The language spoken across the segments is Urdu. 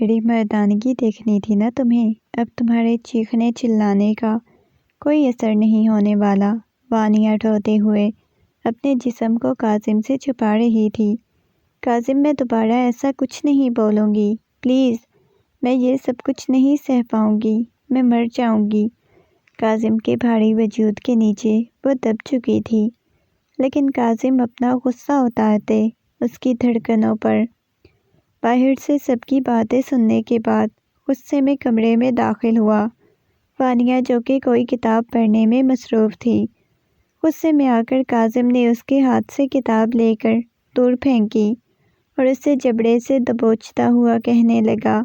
میری مردانگی دیکھنی تھی نا تمہیں، اب تمہارے چیخنے چلانے کا کوئی اثر نہیں ہونے والا۔ وانیہ روتے ہوئے اپنے جسم کو کاظم سے چھپا رہی تھی۔ کاظم، میں دوبارہ ایسا کچھ نہیں بولوں گی، پلیز، میں یہ سب کچھ نہیں سہ پاؤں گی، میں مر جاؤں گی۔ کاظم کے بھاری وجود کے نیچے وہ دب چکی تھی، لیکن کاظم اپنا غصہ اتارتے اس کی دھڑکنوں پر باہر سے سب کی باتیں سننے کے بعد غصے میں کمرے میں داخل ہوا۔ وانیہ جو کہ کوئی کتاب پڑھنے میں مصروف تھی، غصے میں آ کر کاظم نے اس کے ہاتھ سے کتاب لے کر دور پھینکی اور اسے جبڑے سے دبوچتا ہوا کہنے لگا،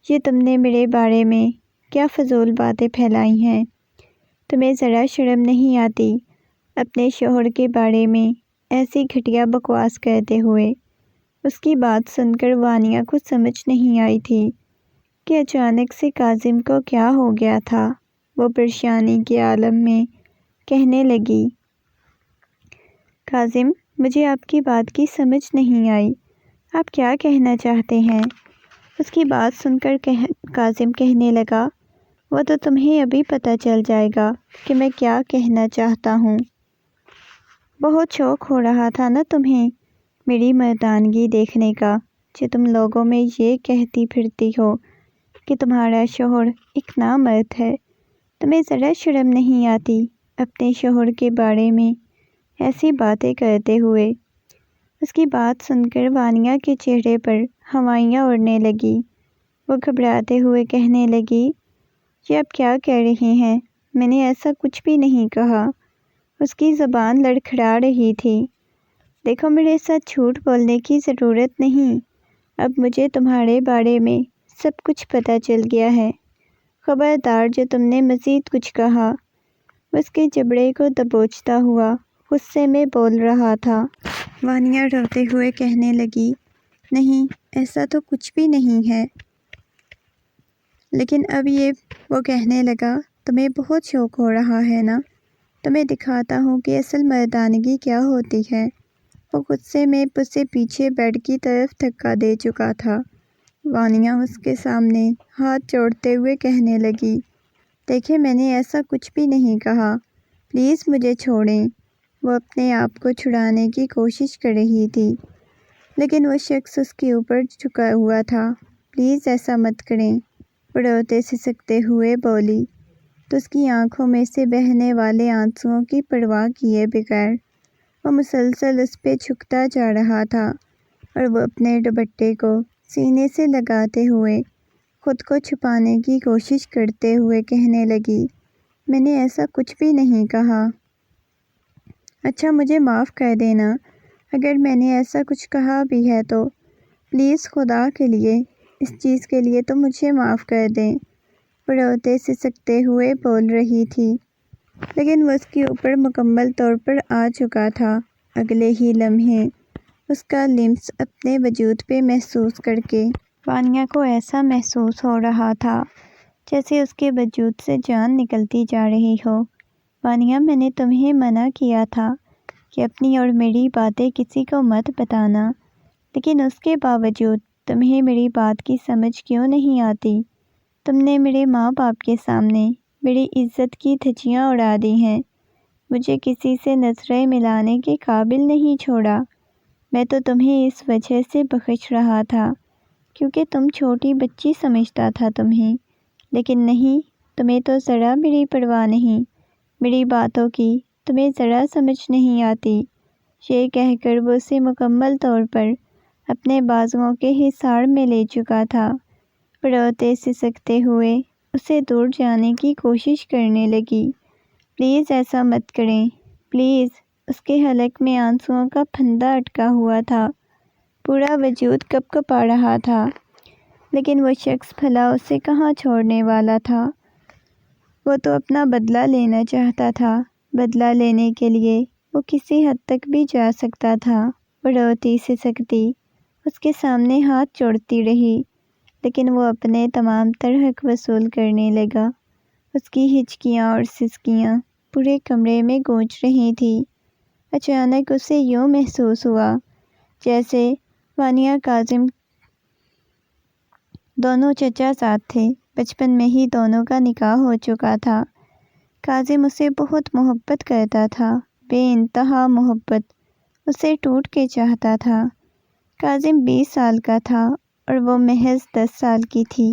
یہ تم نے میرے بارے میں کیا فضول باتیں پھیلائی ہیں؟ تمہیں ذرا شرم نہیں آتی اپنے شوہر کے بارے میں ایسی گھٹیا بکواس کرتے ہوئے؟ اس کی بات سن کر وانیہ کو سمجھ نہیں آئی تھی کہ اچانک سے کاظم کو کیا ہو گیا تھا۔ وہ پریشانی کے عالم میں کہنے لگی، کاظم، مجھے آپ کی بات کی سمجھ نہیں آئی، آپ کیا کہنا چاہتے ہیں؟ اس کی بات سن کر کاظم کہنے لگا، وہ تو تمہیں ابھی پتہ چل جائے گا کہ میں کیا کہنا چاہتا ہوں۔ بہت شوق ہو رہا تھا نا تمہیں میری مردانگی دیکھنے کا، جو تم لوگوں میں یہ کہتی پھرتی ہو کہ تمہارا شوہر ایک نامرد ہے۔ تمہیں ذرا شرم نہیں آتی اپنے شوہر کے بارے میں ایسی باتیں کرتے ہوئے؟ اس کی بات سن کر وانیہ کے چہرے پر ہوائیاں اڑنے لگی۔ وہ گھبراتے ہوئے کہنے لگی، یہ آپ کیا کہہ رہی ہیں؟ میں نے ایسا کچھ بھی نہیں کہا۔ اس کی زبان لڑکھڑا رہی تھی۔ دیکھو، میرے ساتھ جھوٹ بولنے کی ضرورت نہیں، اب مجھے تمہارے بارے میں سب کچھ پتہ چل گیا ہے۔ خبردار، جو تم نے مزید کچھ کہا۔ اس کے جبڑے کو دبوچتا ہوا غصے میں بول رہا تھا۔ وانیہ روتے ہوئے کہنے لگی، نہیں، ایسا تو کچھ بھی نہیں ہے۔ لیکن اب وہ کہنے لگا، تمہیں بہت شوق ہو رہا ہے نا، تمہیں دکھاتا ہوں کہ اصل مردانگی کیا ہوتی ہے۔ وہ غصے میں اسے پیچھے بیڈ کی طرف دھکا دے چکا تھا۔ وانیہ اس کے سامنے ہاتھ جوڑتے ہوئے کہنے لگی، دیکھیں، میں نے ایسا کچھ بھی نہیں کہا، پلیز مجھے چھوڑیں۔ وہ اپنے آپ کو چھڑانے کی کوشش کر رہی تھی، لیکن وہ شخص اس کے اوپر جھکا ہوا تھا۔ پلیز ایسا مت کریں، وہ روتے سسکتے ہوئے بولی، تو اس کی آنکھوں میں سے بہنے والے آنسوؤں کی پرواہ کیے بغیر وہ مسلسل اس پہ جھکتا جا رہا تھا، اور وہ اپنے دوپٹے کو سینے سے لگاتے ہوئے خود کو چھپانے کی کوشش کرتے ہوئے کہنے لگی، میں نے ایسا کچھ بھی نہیں کہا۔ اچھا، مجھے معاف کر دینا اگر میں نے ایسا کچھ کہا بھی ہے تو، پلیز خدا کے لیے، اس چیز کے لیے تو مجھے معاف کر دیں۔ وہ روتے سسکتے ہوئے بول رہی تھی، لیکن وہ اس کے اوپر مکمل طور پر آ چکا تھا۔ اگلے ہی لمحے اس کا لمس اپنے وجود پہ محسوس کر کے وانیہ کو ایسا محسوس ہو رہا تھا جیسے اس کے وجود سے جان نکلتی جا رہی ہو۔ وانیہ، میں نے تمہیں منع کیا تھا کہ اپنی اور میری باتیں کسی کو مت بتانا، لیکن اس کے باوجود تمہیں میری بات کی سمجھ کیوں نہیں آتی؟ تم نے میرے ماں باپ کے سامنے میری عزت کی دھجیاں اڑا دی ہیں، مجھے کسی سے نظریں ملانے کے قابل نہیں چھوڑا۔ میں تو تمہیں اس وجہ سے بخش رہا تھا کیونکہ تم چھوٹی بچی سمجھتا تھا تمہیں، لیکن نہیں، تمہیں تو ذرا میری پرواہ نہیں، میری باتوں کی تمہیں ذرا سمجھ نہیں آتی۔ یہ کہہ کر وہ اسے مکمل طور پر اپنے بازوؤں کے حصار میں لے چکا تھا۔ روتے سسکتے ہوئے اسے دور جانے کی کوشش کرنے لگی، پلیز ایسا مت کریں، پلیز۔ اس کے حلق میں آنسوؤں کا پھندا اٹکا ہوا تھا، پورا وجود کپ کپا رہا تھا، لیکن وہ شخص بھلا اسے کہاں چھوڑنے والا تھا؟ وہ تو اپنا بدلہ لینا چاہتا تھا، بدلہ لینے کے لیے وہ کسی حد تک بھی جا سکتا تھا۔ وہ روتی سسکتی اس کے سامنے ہاتھ جوڑتی رہی، لیکن وہ اپنے تمام تر حق وصول کرنے لگا۔ اس کی ہچکیاں اور سسکیاں پورے کمرے میں گونج رہی تھیں۔ اچانک اسے یوں محسوس ہوا جیسے وانیہ کاظم دونوں چچا ساتھ تھے۔ بچپن میں ہی دونوں کا نکاح ہو چکا تھا۔ کاظم اسے بہت محبت کرتا تھا، بے انتہا محبت، اسے ٹوٹ کے چاہتا تھا۔ کاظم 20 سال کا تھا اور وہ محض 10 سال کی تھی۔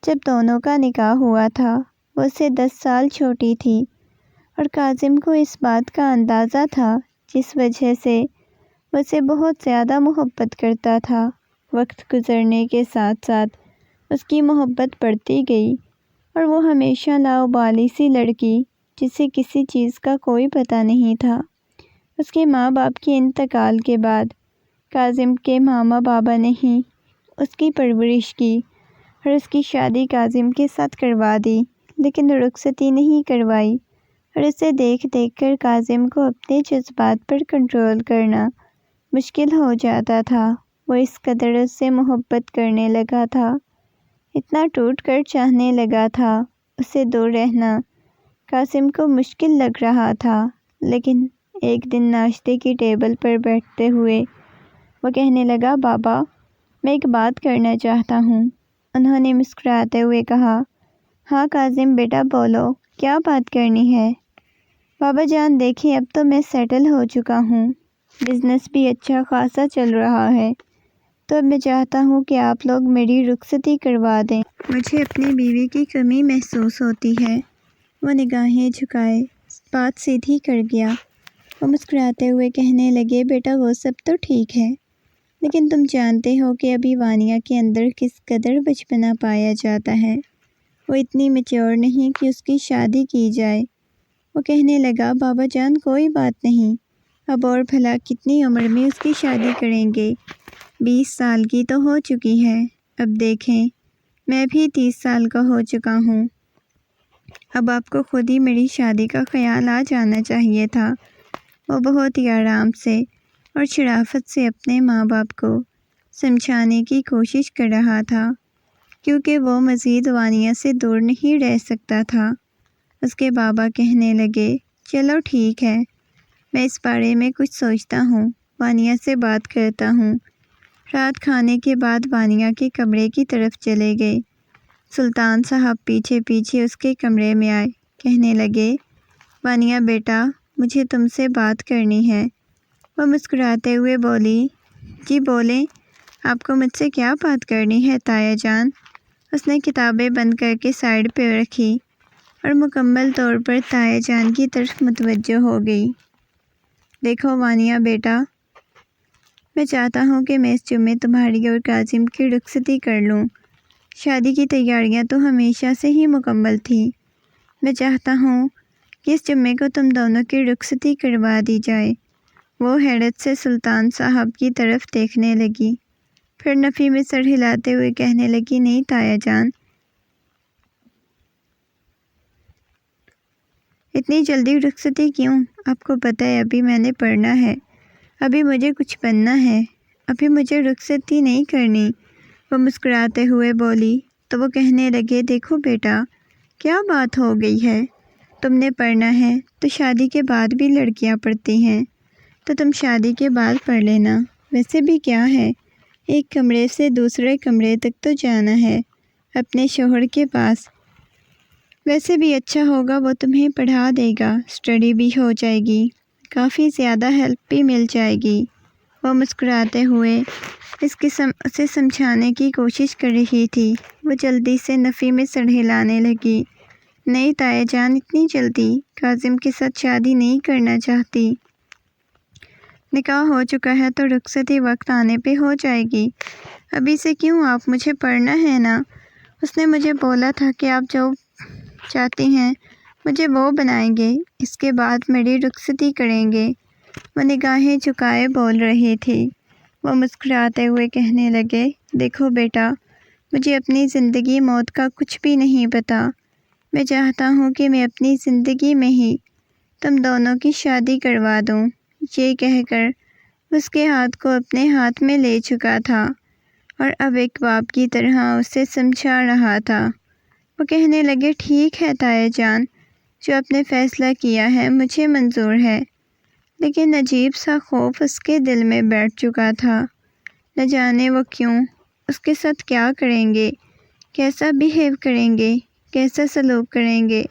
جب دونوں کا نکاح ہوا تھا وہ اسے 10 سال چھوٹی تھی، اور کاظم کو اس بات کا اندازہ تھا جس وجہ سے وہ اسے بہت زیادہ محبت کرتا تھا۔ وقت گزرنے کے ساتھ ساتھ اس کی محبت بڑھتی گئی اور وہ ہمیشہ لاابالی سی لڑکی جسے کسی چیز کا کوئی پتہ نہیں تھا۔ اس کے ماں باپ کے انتقال کے بعد کاظم کے ماما بابا نے ہی اس کی پرورش کی اور اس کی شادی کاظم کے ساتھ کروا دی، لیکن رخصتی نہیں کروائی، اور اسے دیکھ دیکھ کر کاظم کو اپنے جذبات پر کنٹرول کرنا مشکل ہو جاتا تھا۔ وہ اس قدر اس سے محبت کرنے لگا تھا، اتنا ٹوٹ کر چاہنے لگا تھا۔ اسے دور رہنا کاظم کو مشکل لگ رہا تھا، لیکن ایک دن ناشتے کی ٹیبل پر بیٹھتے ہوئے وہ کہنے لگا، بابا میں ایک بات کرنا چاہتا ہوں۔ انہوں نے مسکراتے ہوئے کہا، ہاں کاظم بیٹا بولو، کیا بات کرنی ہے؟ بابا جان دیکھیں، اب تو میں سیٹل ہو چکا ہوں، بزنس بھی اچھا خاصا چل رہا ہے، تو اب میں چاہتا ہوں کہ آپ لوگ میری رخصتی کروا دیں۔ مجھے اپنی بیوی کی کمی محسوس ہوتی ہے۔ وہ نگاہیں جھکائے بات سیدھی کر گیا۔ وہ مسکراتے ہوئے کہنے لگے، بیٹا وہ سب تو ٹھیک ہے، لیکن تم جانتے ہو کہ ابھی وانیہ کے اندر کس قدر بچپنا پایا جاتا ہے۔ وہ اتنی میچور نہیں کہ اس کی شادی کی جائے۔ وہ کہنے لگا، بابا جان کوئی بات نہیں، اب اور بھلا کتنی عمر میں اس کی شادی کریں گے؟ 20 سال کی تو ہو چکی ہے، اب دیکھیں میں بھی 30 سال کا ہو چکا ہوں، اب آپ کو خود ہی میری شادی کا خیال آ جانا چاہیے تھا۔ وہ بہت ہی آرام سے اور شرافت سے اپنے ماں باپ کو سمجھانے کی کوشش کر رہا تھا، کیونکہ وہ مزید وانیہ سے دور نہیں رہ سکتا تھا۔ اس کے بابا کہنے لگے، چلو ٹھیک ہے، میں اس بارے میں کچھ سوچتا ہوں، وانیہ سے بات کرتا ہوں۔ رات کھانے کے بعد وانیہ کے کمرے کی طرف چلے گئے۔ سلطان صاحب پیچھے پیچھے اس کے کمرے میں آئے، کہنے لگے، وانیہ بیٹا مجھے تم سے بات کرنی ہے۔ وہ مسکراتے ہوئے بولی، جی بولیں، آپ کو مجھ سے کیا بات کرنی ہے تایا جان؟ اس نے کتابیں بند کر کے سائیڈ پہ رکھی اور مکمل طور پر تایا جان کی طرف متوجہ ہو گئی۔ دیکھو وانیہ بیٹا، میں چاہتا ہوں کہ میں اس جمعے تمہاری اور کاظم کی رخصتی کر لوں۔ شادی کی تیاریاں تو ہمیشہ سے ہی مکمل تھیں، میں چاہتا ہوں کہ اس جمعے کو تم دونوں کی رخصتی کروا دی جائے۔ وہ حیرت سے سلطان صاحب کی طرف دیکھنے لگی، پھر نفی میں سر ہلاتے ہوئے کہنے لگی، نہیں تایا جان، اتنی جلدی رخصتی کیوں؟ آپ کو پتہ ہے ابھی میں نے پڑھنا ہے، ابھی مجھے کچھ بننا ہے، ابھی مجھے رخصتی نہیں کرنی۔ وہ مسکراتے ہوئے بولی تو وہ کہنے لگے، دیکھو بیٹا کیا بات ہو گئی ہے، تم نے پڑھنا ہے تو شادی کے بعد بھی لڑکیاں پڑھتی ہیں، تو تم شادی کے بعد پڑھ لینا۔ ویسے بھی کیا ہے، ایک کمرے سے دوسرے کمرے تک تو جانا ہے اپنے شوہر کے پاس، ویسے بھی اچھا ہوگا وہ تمہیں پڑھا دے گا، اسٹڈی بھی ہو جائے گی، کافی زیادہ ہیلپ بھی مل جائے گی۔ وہ مسکراتے ہوئے اسے سمجھانے کی کوشش کر رہی تھی۔ وہ جلدی سے نفی میں سر ہلانے لگی، نہیں تایا جان، اتنی جلدی کاظم کے ساتھ شادی نہیں کرنا چاہتی، نکاح ہو چکا ہے تو رخصتی وقت آنے پہ ہو جائے گی، ابھی سے کیوں، آپ مجھے پڑھنا ہے نا، اس نے مجھے بولا تھا کہ آپ جو چاہتی ہیں مجھے وہ بنائیں گے، اس کے بعد میری رخصتی کریں گے۔ وہ نگاہیں جھکائے بول رہی تھی۔ وہ مسکراتے ہوئے کہنے لگے، دیکھو بیٹا مجھے اپنی زندگی موت کا کچھ بھی نہیں پتہ، میں چاہتا ہوں کہ میں اپنی زندگی میں ہی تم دونوں کی شادی کروا دوں۔ یہ کہہ کر اس کے ہاتھ کو اپنے ہاتھ میں لے چکا تھا اور اب ایک باپ کی طرح اسے سمجھا رہا تھا۔ وہ کہنے لگے، ٹھیک ہے تایا جان، جو آپ نے فیصلہ کیا ہے مجھے منظور ہے، لیکن عجیب سا خوف اس کے دل میں بیٹھ چکا تھا، نہ جانے وہ کیوں، اس کے ساتھ کیا کریں گے، کیسا بیہیو کریں گے، کیسا سلوک کریں گے۔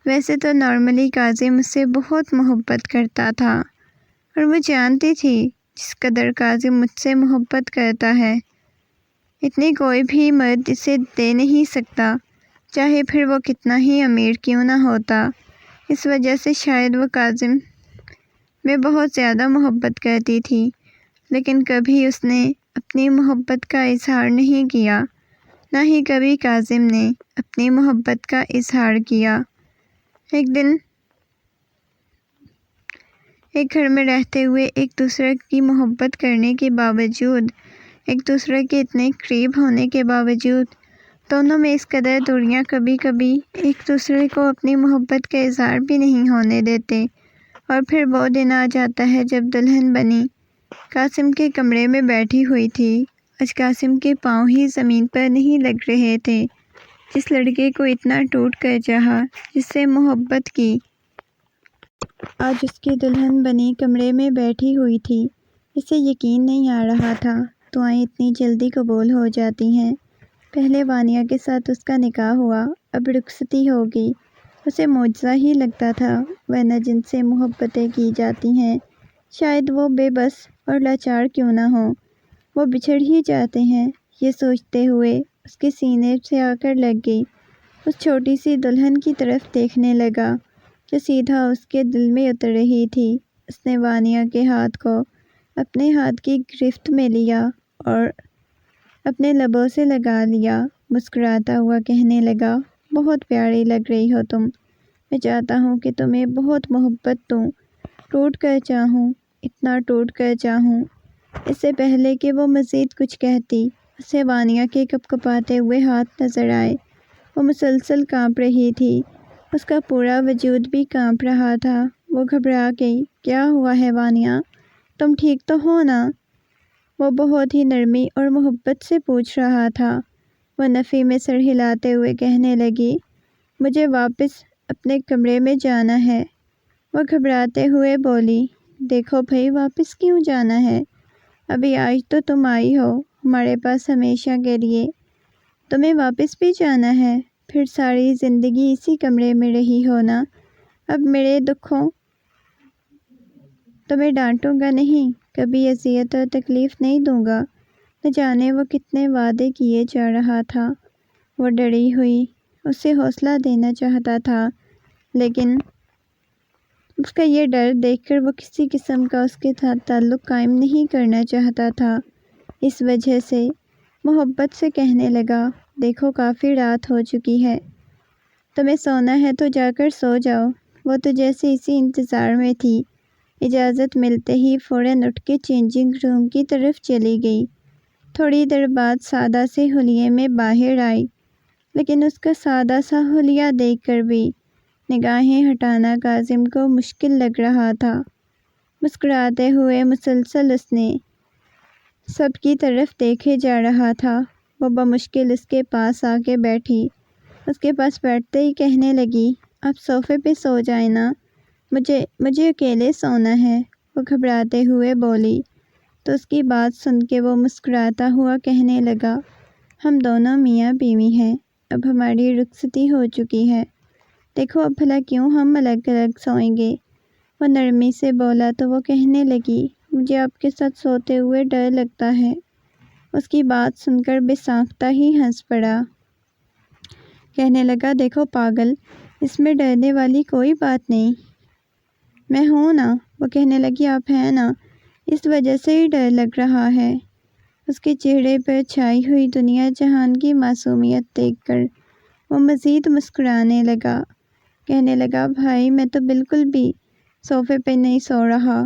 ویسے تو نارملی کاظم مجھ سے بہت محبت کرتا تھا اور وہ جانتی تھی جس قدر کاظم مجھ سے محبت کرتا ہے اتنی کوئی بھی مرد اسے دے نہیں سکتا، چاہے پھر وہ کتنا ہی امیر کیوں نہ ہوتا۔ اس وجہ سے شاید وہ کاظم میں بہت زیادہ محبت کرتی تھی، لیکن کبھی اس نے اپنی محبت کا اظہار نہیں کیا، نہ ہی کبھی کاظم نے اپنی محبت کا اظہار کیا۔ ایک دن ایک گھر میں رہتے ہوئے ایک دوسرے کی محبت کرنے کے باوجود، ایک دوسرے کے اتنے قریب ہونے کے باوجود دونوں میں اس قدر دوریاں کبھی کبھی ایک دوسرے کو اپنی محبت کا اظہار بھی نہیں ہونے دیتے۔ اور پھر وہ دن آ جاتا ہے جب دلہن بنی قاسم کے کمرے میں بیٹھی ہوئی تھی۔ آج قاسم کے پاؤں ہی زمین پر نہیں لگ رہے تھے۔ جس لڑکے کو اتنا ٹوٹ کر چاہا، جس سے محبت کی، آج اس کی دلہن بنی کمرے میں بیٹھی ہوئی تھی۔ اسے یقین نہیں آ رہا تھا دعائیں اتنی جلدی قبول ہو جاتی ہیں۔ پہلے وانیہ کے ساتھ اس کا نکاح ہوا، اب رخصتی ہوگی۔ اسے معجزہ ہی لگتا تھا، ورنہ جن سے محبتیں کی جاتی ہیں شاید وہ بے بس اور لاچار کیوں نہ ہوں، وہ بچھڑ ہی جاتے ہیں۔ یہ سوچتے ہوئے اس کے سینے سے آ کر لگ گئی۔ اس چھوٹی سی دلہن کی طرف دیکھنے لگا جو سیدھا اس کے دل میں اتر رہی تھی۔ اس نے وانیہ کے ہاتھ کو اپنے ہاتھ کی گرفت میں لیا اور اپنے لبوں سے لگا لیا۔ مسکراتا ہوا کہنے لگا، بہت پیاری لگ رہی ہو تم۔ میں چاہتا ہوں کہ تمہیں بہت محبت دوں، ٹوٹ کر چاہوں، اتنا ٹوٹ کر چاہوں۔ اس سے پہلے کہ وہ مزید کچھ کہتی، اسے وانیہ کے کپکپاتے ہوئے ہاتھ نظر آئے۔ وہ مسلسل کانپ رہی تھی، اس کا پورا وجود بھی کانپ رہا تھا۔ وہ گھبرا گئی۔ کیا ہوا ہے وانیہ؟ تم ٹھیک تو ہو نا؟ وہ بہت ہی نرمی اور محبت سے پوچھ رہا تھا۔ وہ نفی میں سر ہلاتے ہوئے کہنے لگی، مجھے واپس اپنے کمرے میں جانا ہے۔ وہ گھبراتے ہوئے بولی، دیکھو بھئی، واپس کیوں جانا ہے؟ ابھی آج تو تم آئی ہو ہمارے پاس ہمیشہ کے لیے، تمہیں واپس بھی جانا ہے؟ پھر ساری زندگی اسی کمرے میں رہی ہو نا۔ اب میرے دکھوں تمہیں ڈانٹوں گا نہیں، کبھی اذیت اور تکلیف نہیں دوں گا۔ نہ جانے وہ کتنے وعدے کیے جا رہا تھا۔ وہ ڈری ہوئی اسے حوصلہ دینا چاہتا تھا، لیکن اس کا یہ ڈر دیکھ کر وہ کسی قسم کا اس کے ساتھ تعلق قائم نہیں کرنا چاہتا تھا۔ اس وجہ سے محبت سے کہنے لگا، دیکھو کافی رات ہو چکی ہے، تمہیں سونا ہے تو جا کر سو جاؤ۔ وہ تو جیسے اسی انتظار میں تھی، اجازت ملتے ہی فوراً اٹھ کے چینجنگ روم کی طرف چلی گئی۔ تھوڑی دیر بعد سادہ سے حلیے میں باہر آئی، لیکن اس کا سادہ سا حلیہ دیکھ کر بھی نگاہیں ہٹانا کاظم کو مشکل لگ رہا تھا۔ مسکراتے ہوئے مسلسل اس نے سب کی طرف دیکھے جا رہا تھا۔ وہ بمشکل اس کے پاس آ کے بیٹھی۔ اس کے پاس بیٹھتے ہی کہنے لگی، آپ صوفے پہ سو جائیں نا، مجھے اکیلے سونا ہے۔ وہ گھبراتے ہوئے بولی، تو اس کی بات سن کے وہ مسکراتا ہوا کہنے لگا، ہم دونوں میاں بیوی ہیں، اب ہماری رخصتی ہو چکی ہے، دیکھو اب بھلا کیوں ہم الگ الگ سوئیں گے۔ وہ نرمی سے بولا تو وہ کہنے لگی، مجھے آپ کے ساتھ سوتے ہوئے ڈر لگتا ہے۔ اس کی بات سن کر بے ساختہ ہی ہنس پڑا۔ کہنے لگا، دیکھو پاگل، اس میں ڈرنے والی کوئی بات نہیں، میں ہوں نا۔ وہ کہنے لگی، آپ ہیں نا، اس وجہ سے ہی ڈر لگ رہا ہے۔ اس کے چہرے پر چھائی ہوئی دنیا جہان کی معصومیت دیکھ کر وہ مزید مسکرانے لگا۔ کہنے لگا، بھائی میں تو بالکل بھی صوفے پہ نہیں سو رہا،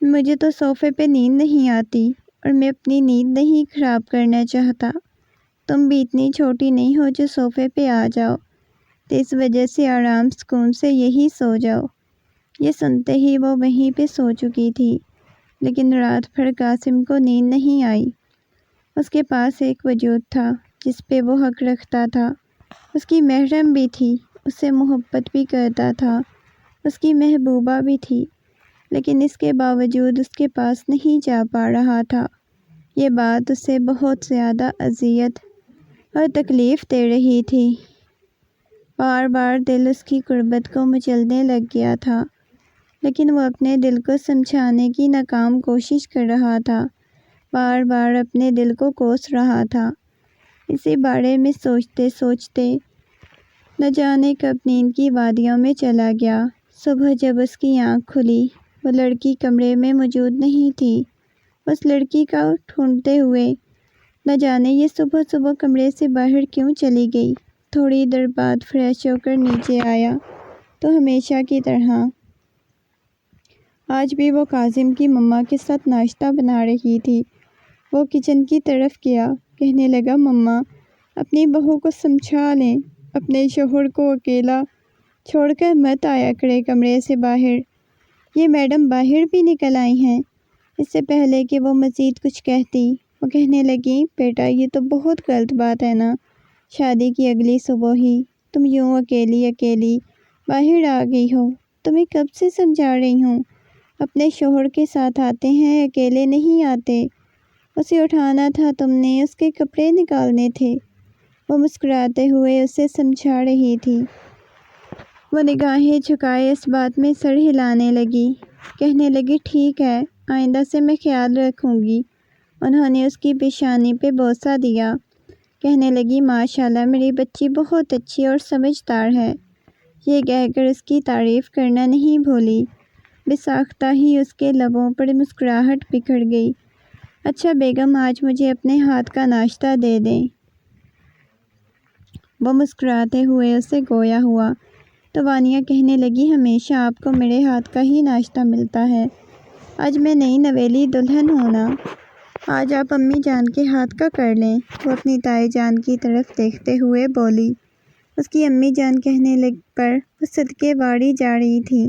مجھے تو صوفے پہ نیند نہیں آتی اور میں اپنی نیند نہیں خراب کرنا چاہتا۔ تم بھی اتنی چھوٹی نہیں ہو جو صوفے پہ آ جاؤ، تو اس وجہ سے آرام سکون سے یہی سو جاؤ۔ یہ سنتے ہی وہ وہیں پہ سو چکی تھی، لیکن رات بھر قاسم کو نیند نہیں آئی۔ اس کے پاس ایک وجود تھا جس پہ وہ حق رکھتا تھا، اس کی محرم بھی تھی، اس سے محبت بھی کرتا تھا، اس کی محبوبہ بھی تھی، لیکن اس کے باوجود اس کے پاس نہیں جا پا رہا تھا۔ یہ بات اسے بہت زیادہ اذیت اور تکلیف دے رہی تھی۔ بار بار دل اس کی غربت کو مچلنے لگ گیا تھا، لیکن وہ اپنے دل کو سمجھانے کی ناکام کوشش کر رہا تھا، بار بار اپنے دل کو کوس رہا تھا۔ اسی بارے میں سوچتے سوچتے نہ جانے کب نیند کی وادیوں میں چلا گیا۔ صبح جب اس کی آنکھ کھلی، وہ لڑکی کمرے میں موجود نہیں تھی۔ اس لڑکی کو ڈھونڈتے ہوئے نہ جانے یہ صبح صبح کمرے سے باہر کیوں چلی گئی۔ تھوڑی دیر بعد فریش ہو کر نیچے آیا تو ہمیشہ کی طرح آج بھی وہ کاظم کی مما کے ساتھ ناشتہ بنا رہی تھی۔ وہ کچن کی طرف گیا، کہنے لگا، مما اپنی بہو کو سمجھا لیں، اپنے شوہر کو اکیلا چھوڑ کر مت آیا کرے کمرے سے باہر۔ یہ میڈم باہر بھی نکل آئی ہیں۔ اس سے پہلے کہ وہ مزید کچھ کہتی، وہ کہنے لگی، بیٹا یہ تو بہت غلط بات ہے نا، شادی کی اگلی صبح ہی تم یوں اکیلی باہر آ گئی ہو۔ تمہیں کب سے سمجھا رہی ہوں، اپنے شوہر کے ساتھ آتے ہیں، اکیلے نہیں آتے۔ اسے اٹھانا تھا تم نے، اس کے کپڑے نکالنے تھے۔ وہ مسکراتے ہوئے اسے سمجھا رہی تھی۔ وہ نگاہیں جھکائے اس بات میں سر ہلانے لگی، کہنے لگی، ٹھیک ہے، آئندہ سے میں خیال رکھوں گی۔ انہوں نے اس کی پیشانی پہ بوسہ دیا، کہنے لگی، ماشاءاللہ میری بچی بہت اچھی اور سمجھدار ہے۔ یہ کہہ کر اس کی تعریف کرنا نہیں بھولی۔ بساختہ ہی اس کے لبوں پر مسکراہٹ بکھر گئی۔ اچھا بیگم، آج مجھے اپنے ہاتھ کا ناشتہ دے دیں۔ وہ مسکراتے ہوئے اسے گویا ہوا تو وانیہ کہنے لگی، ہمیشہ آپ کو میرے ہاتھ کا ہی ناشتہ ملتا ہے، آج میں نئی نویلی دلہن ہوں نا، آج آپ امی جان کے ہاتھ کا کر لیں۔ وہ اپنی تائی جان کی طرف دیکھتے ہوئے بولی۔ اس کی امی جان کہنے پر وہ صدقے واڑی جا رہی تھی،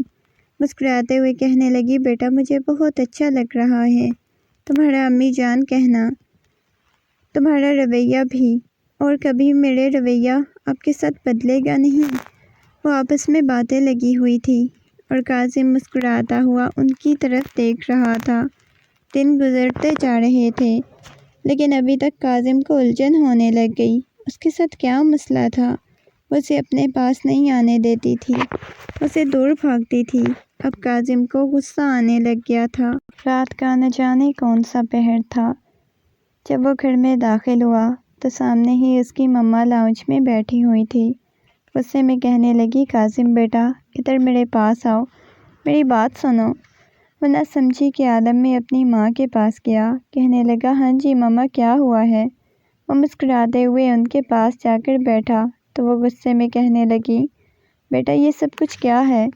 مسکراتے ہوئے کہنے لگی، بیٹا مجھے بہت اچھا لگ رہا ہے تمہارا امی جان کہنا، تمہارا رویہ بھی، اور کبھی میرے رویہ آپ کے ساتھ بدلے گا نہیں۔ وہ آپس میں باتیں لگی ہوئی تھی اور کاظم مسکراتا ہوا ان کی طرف دیکھ رہا تھا۔ دن گزرتے جا رہے تھے، لیکن ابھی تک کاظم کو الجھن ہونے لگ گئی۔ اس کے ساتھ کیا مسئلہ تھا؟ وہ اسے اپنے پاس نہیں آنے دیتی تھی، اسے دور بھاگتی تھی۔ اب کاظم کو غصہ آنے لگ گیا تھا۔ رات کا نہ جانے کون سا پہر تھا۔ جب وہ گھر میں داخل ہوا تو سامنے ہی اس کی مما لاؤنج میں بیٹھی ہوئی تھی۔ غصے میں کہنے لگی، کاظم بیٹا ادھر میرے پاس آؤ، میری بات سنو۔ وہ نہ سمجھی کے عالم میں اپنی ماں کے پاس گیا، کہنے لگا، ہاں جی مما کیا ہوا ہے؟ وہ مسکراتے ہوئے ان کے پاس جا کر بیٹھا تو وہ غصے میں کہنے لگی، بیٹا یہ سب کچھ کیا ہے؟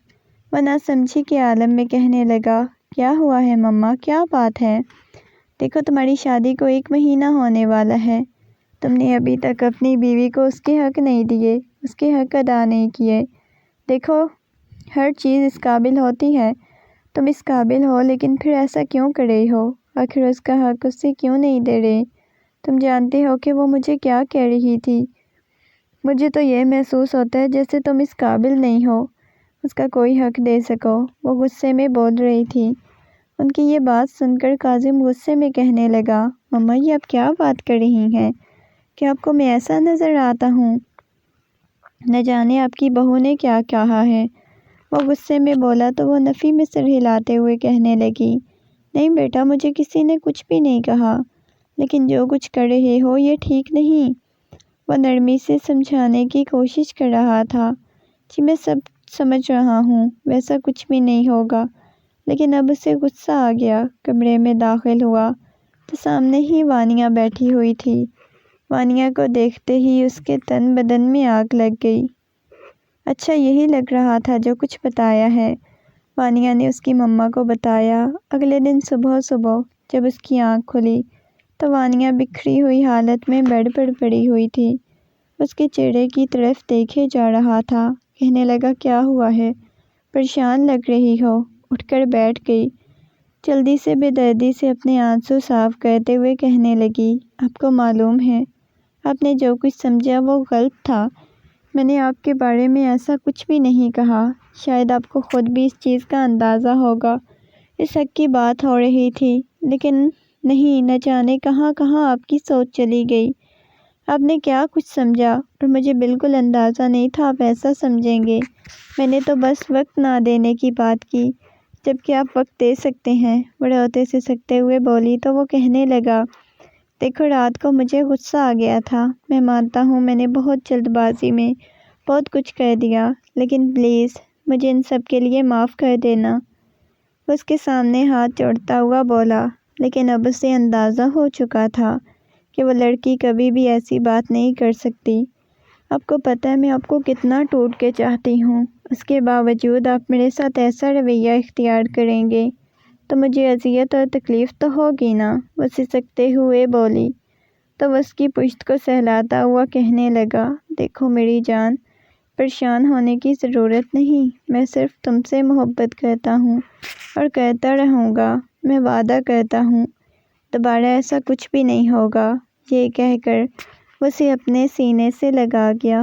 وہ نہ سمجھی کے عالم میں کہنے لگا، کیا ہوا ہے مما، کیا بات ہے؟ دیکھو تمہاری شادی کو 1 مہینہ ہونے والا ہے، تم نے ابھی تک اپنی بیوی کو اس کے حق نہیں دیے، اس کے حق ادا نہیں کیے۔ دیکھو ہر چیز اس قابل ہوتی ہے، تم اس قابل ہو، لیکن پھر ایسا کیوں کر رہی ہو؟ آخر اس کا حق اس سے کیوں نہیں دے رہے؟ تم جانتے ہو کہ وہ مجھے کیا کہہ رہی تھی؟ مجھے تو یہ محسوس ہوتا ہے جیسے تم اس قابل نہیں ہو، اس کا کوئی حق دے سکو۔ وہ غصے میں بول رہی تھی۔ ان کی یہ بات سن کر کاظم غصے میں کہنے لگا، مما یہ آپ کیا بات کر رہی ہیں؟ کہ آپ کو میں ایسا نظر آتا ہوں؟ نہ جانے آپ کی بہو نے کیا کہا ہے۔ وہ غصے میں بولا تو وہ نفی میں سر ہلاتے ہوئے کہنے لگی، نہیں بیٹا مجھے کسی نے کچھ بھی نہیں کہا، لیکن جو کچھ کر رہے ہو یہ ٹھیک نہیں۔ وہ نرمی سے سمجھانے کی کوشش کر رہا تھا، جی میں سب سمجھ رہا ہوں، ویسا کچھ بھی نہیں ہوگا، لیکن اب اسے غصہ آ گیا۔ کمرے میں داخل ہوا تو سامنے ہی وانیہ بیٹھی ہوئی تھی۔ وانیہ کو دیکھتے ہی اس کے تن بدن میں آگ لگ گئی۔ اچھا یہی لگ رہا تھا جو کچھ بتایا ہے، وانیہ نے اس کی مما کو بتایا۔ اگلے دن صبح جب اس کی آنکھ کھلی تو وانیہ بکھری ہوئی حالت میں بیڈ پر پڑی ہوئی تھی۔ اس کے چہرے کی طرف دیکھے جا رہا تھا، کہنے لگا، کیا ہوا ہے؟ پریشان لگ رہی ہو؟ اٹھ کر بیٹھ گئی، جلدی سے بے دردی سے اپنے آنسو صاف کرتے ہوئے کہنے لگی، آپ کو معلوم ہے آپ نے جو کچھ سمجھا وہ غلط تھا، میں نے آپ کے بارے میں ایسا کچھ بھی نہیں کہا، شاید آپ کو خود بھی اس چیز کا اندازہ ہوگا، اس حق کی بات ہو رہی تھی، لیکن نہیں، نہ جانے کہاں کہاں آپ کی سوچ چلی گئی، آپ نے کیا کچھ سمجھا، اور مجھے بالکل اندازہ نہیں تھا آپ ایسا سمجھیں گے۔ میں نے تو بس وقت نہ دینے کی بات کی، جبکہ آپ وقت دے سکتے ہیں، بڑھوتے سے سکتے ہوئے بولی تو وہ کہنے لگا، دیکھو رات کو مجھے غصہ آ گیا تھا، میں مانتا ہوں میں نے بہت جلد بازی میں بہت کچھ کہہ دیا، لیکن پلیز مجھے ان سب کے لیے معاف کر دینا۔ وہ اس کے سامنے ہاتھ جوڑتا ہوا بولا، لیکن اب اسے اندازہ ہو چکا تھا کہ وہ لڑکی کبھی بھی ایسی بات نہیں کر سکتی۔ آپ کو پتہ ہے میں آپ کو کتنا ٹوٹ کے چاہتی ہوں، اس کے باوجود آپ میرے ساتھ ایسا رویہ اختیار کریں گے تو مجھے اذیت اور تکلیف تو ہوگی نا، وہ سسکتے ہوئے بولی۔ تو وہ اس کی پشت کو سہلاتا ہوا کہنے لگا، دیکھو میری جان، پریشان ہونے کی ضرورت نہیں، میں صرف تم سے محبت کرتا ہوں اور کرتا رہوں گا، میں وعدہ کرتا ہوں دوبارہ ایسا کچھ بھی نہیں ہوگا۔ یہ کہہ کر وہ اسے اپنے سینے سے لگا گیا۔